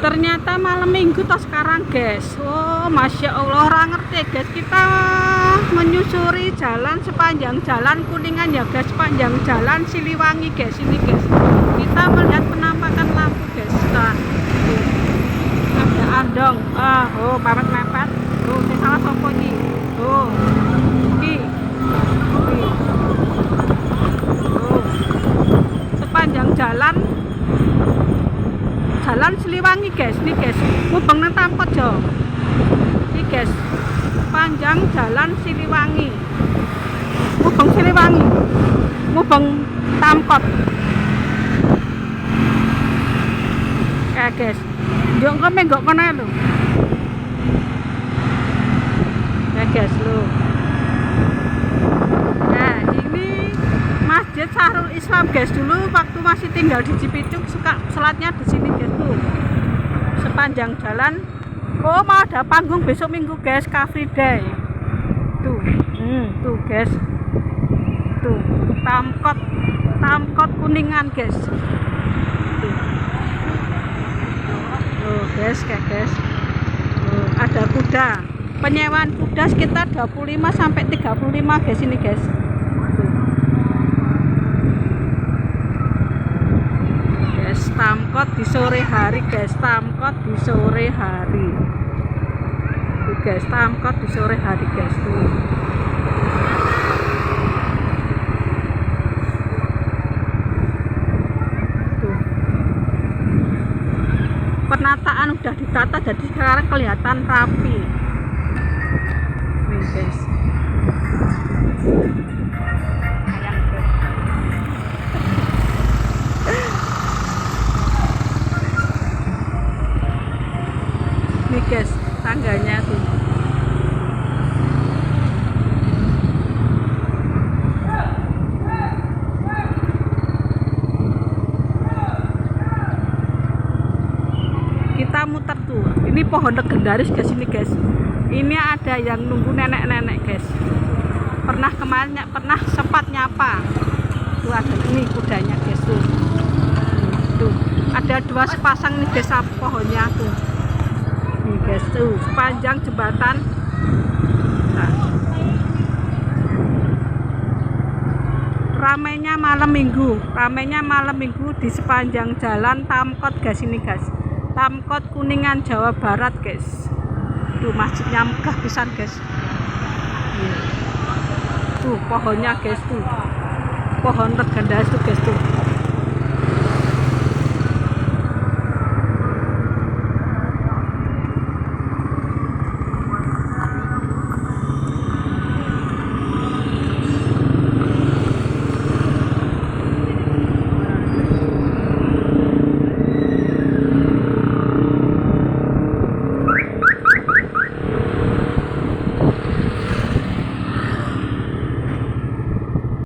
Ternyata malam minggu toh sekarang guys. Oh masya Allah, orang ngerti guys. Kita menyusuri jalan sepanjang jalan Kuningan ya guys, sepanjang jalan Siliwangi guys. Ini guys, kita melihat penampakan lampu guys. Nah, ada andong. Oh mepet. Oh saya salah sopo ini. Oh ini. Oh sepanjang jalan Siliwangi guys, nih guys, mubeng nang Tamkot jo. Nih guys, panjang jalan Siliwangi, mubeng Tamkot. Guys, jong kome nggak kena lo. Guys lo. Nah ini Masjid Syahrul Islam guys, dulu waktu masih tinggal di Cipicuk suka sholatnya di sini guys tuh. Sepanjang jalan. Oh mau ada panggung besok minggu guys, Car Free Day. Tuh, tuh guys. Tuh, Tamkot Kuningan guys. Tuh. Tuh guys, guys. Tuh, ada kuda. Penyewaan kuda sekitar 25 sampai 35 guys ini guys. Tamkot di sore hari guys, Tamkot di sore hari. Tuh guys, Tamkot di sore hari guys tuh. Tuh. Penataan udah ditata jadi sekarang kelihatan rapi. Nih guys. Nih guys, tangganya tuh. Kita muter tuh. Ini pohon legendaris guys ini guys. Ini ada yang nunggu nenek-nenek guys. Pernah sempat nyapa. Tuh ada ini kudanya guys tuh. Tuh, ada dua sepasang nih guys pohonnya tuh. Nih guys tuh sepanjang jembatan. Nah. Ramainya malam minggu di sepanjang jalan Tamkot guys ini guys. Tamkot Kuningan Jawa Barat guys. Tuh masjidnya megah pisan guys. Tuh pohonnya guys tuh. Pohon legendaris tuh guys tuh.